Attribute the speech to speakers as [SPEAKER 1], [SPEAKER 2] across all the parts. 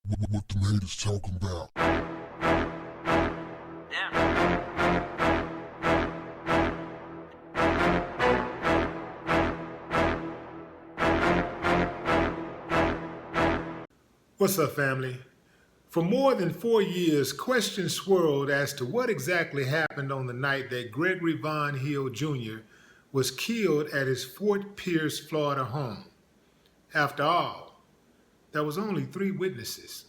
[SPEAKER 1] What the haters talking about?
[SPEAKER 2] What's up, family? For more than 4 years, questions swirled as to what exactly happened on the night that Gregory Von Hill Jr. was killed at his Fort Pierce, Florida home. After all, there was only 3 witnesses,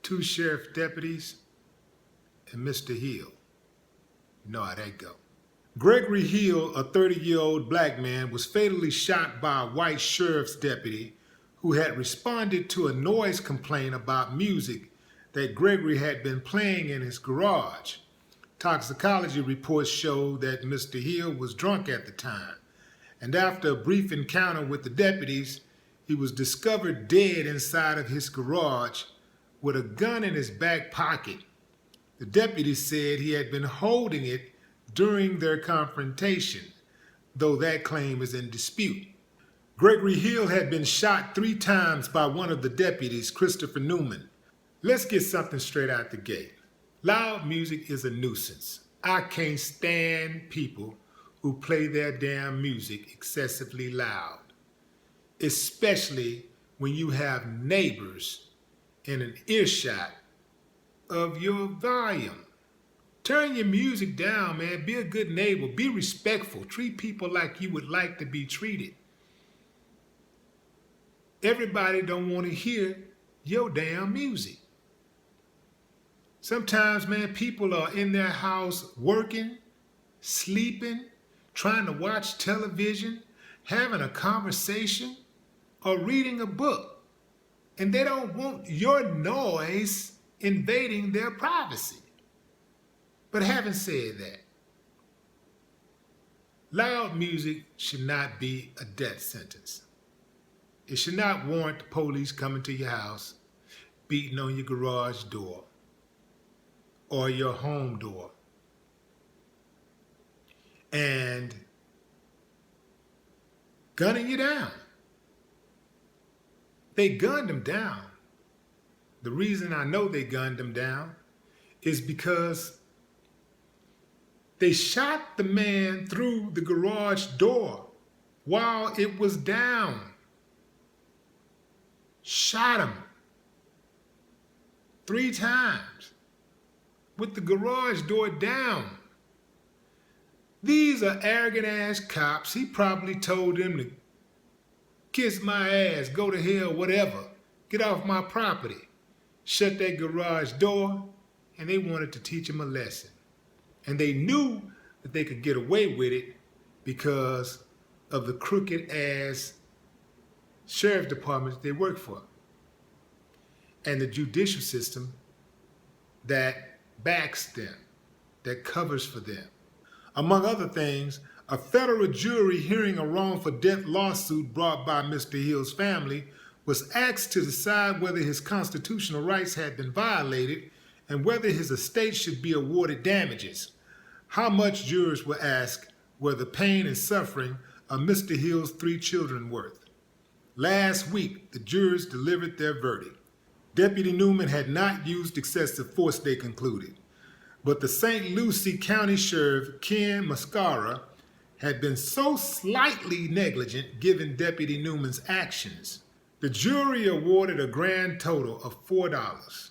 [SPEAKER 2] 2 sheriff deputies and Mr. Hill. You know how that go. Gregory Hill, a 30-year-old black man, was fatally shot by a white sheriff's deputy who had responded to a noise complaint about music that Gregory had been playing in his garage. Toxicology reports showed that Mr. Hill was drunk at the time, and after a brief encounter with the deputies, he was discovered dead inside of his garage with a gun in his back pocket. The deputies said he had been holding it during their confrontation, though that claim is in dispute. Gregory Hill had been shot 3 times by one of the deputies, Christopher Newman. Let's get something straight out the gate. Loud music is a nuisance. I can't stand people who play their damn music excessively loud, especially when you have neighbors in an earshot of your volume. Turn your music down, man. Be a good neighbor. Be respectful. Treat people like you would like to be treated. Everybody don't want to hear your damn music. Sometimes, man, people are in their house working, sleeping, trying to watch television, having a conversation, or reading a book, and they don't want your noise invading their privacy. But having said that, loud music should not be a death sentence. It should not warrant the police coming to your house, beating on your garage door or your home door, and gunning you down. They gunned him down. The reason I know they gunned him down is because they shot the man through the garage door while it was down. Shot him 3 times with the garage door down. These are arrogant ass cops. He probably told them to kiss my ass, go to hell, whatever. Get off my property. Shut that garage door, and they wanted to teach him a lesson. And they knew that they could get away with it because of the crooked ass sheriff departments they work for and the judicial system that backs them, that covers for them. Among other things, a federal jury hearing a wrongful death lawsuit brought by Mr. Hill's family was asked to decide whether his constitutional rights had been violated and whether his estate should be awarded damages. How much, jurors were asked, were the pain and suffering of Mr. Hill's 3 children worth? Last week, the jurors delivered their verdict. Deputy Newman had not used excessive force, they concluded, but the St. Lucie County Sheriff, Ken Mascara, had been so slightly negligent given Deputy Newman's actions. The jury awarded a grand total of $4,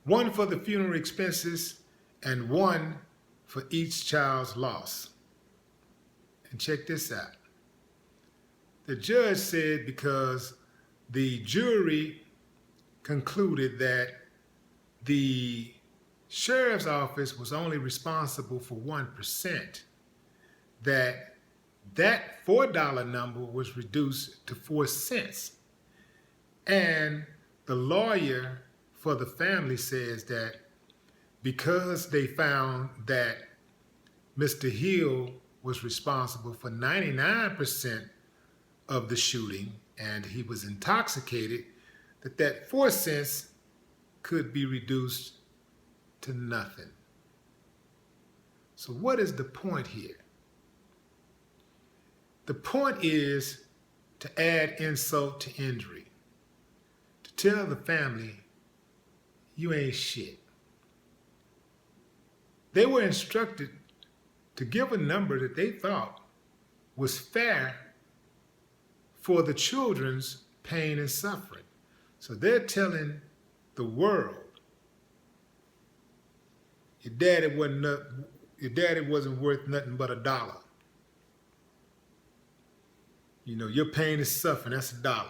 [SPEAKER 2] 1 for the funeral expenses and 1 for each child's loss. And check this out. The judge said because the jury concluded that the sheriff's office was only responsible for 1%, that $4 number was reduced to 4 cents. And the lawyer for the family says that because they found that Mr. Hill was responsible for 99% of the shooting and he was intoxicated, that 4 cents could be reduced to nothing. So what is the point here? The point is to add insult to injury, to tell the family, you ain't shit. They were instructed to give a number that they thought was fair for the children's pain and suffering. So they're telling the world, your daddy wasn't worth nothing but $1. You know, your pain is suffering, that's $1.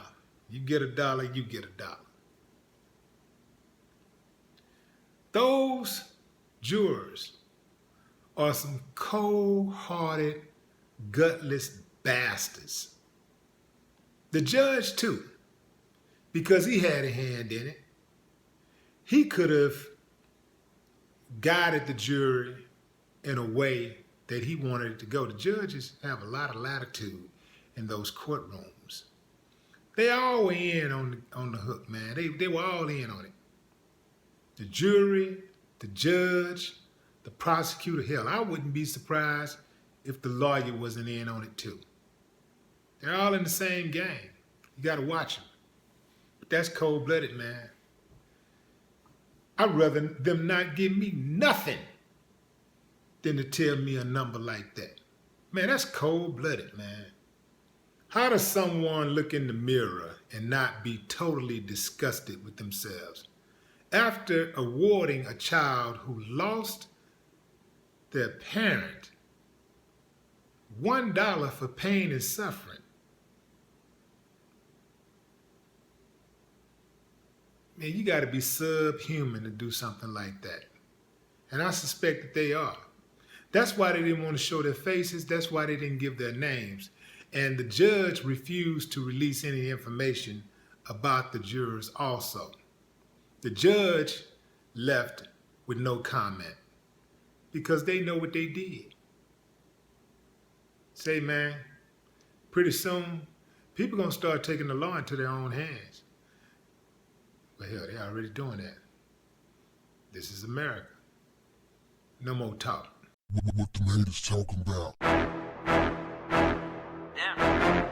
[SPEAKER 2] You get $1, you get $1. Those jurors are some cold-hearted, gutless bastards. The judge, too, because he had a hand in it. He could have guided the jury in a way that he wanted it to go. The judges have a lot of latitude in those courtrooms. They all were in on the hook, man. They were all in on it. The jury, the judge, the prosecutor. Hell, I wouldn't be surprised if the lawyer wasn't in on it too. They're all in the same game. You got to watch them. But that's cold-blooded, man. I'd rather them not give me nothing than to tell me a number like that. Man, that's cold-blooded, man. How does someone look in the mirror and not be totally disgusted with themselves after awarding a child who lost their parent $1 for pain and suffering? Man, you got to be subhuman to do something like that. And I suspect that they are. That's why they didn't want to show their faces. That's why they didn't give their names. And the judge refused to release any information about the jurors also. The judge left with no comment because they know what they did. Say, man, pretty soon, people going to start taking the law into their own hands. Well, hell, they're already doing that. This is America. No more talk.
[SPEAKER 1] What the haters talking about?
[SPEAKER 3] Damn.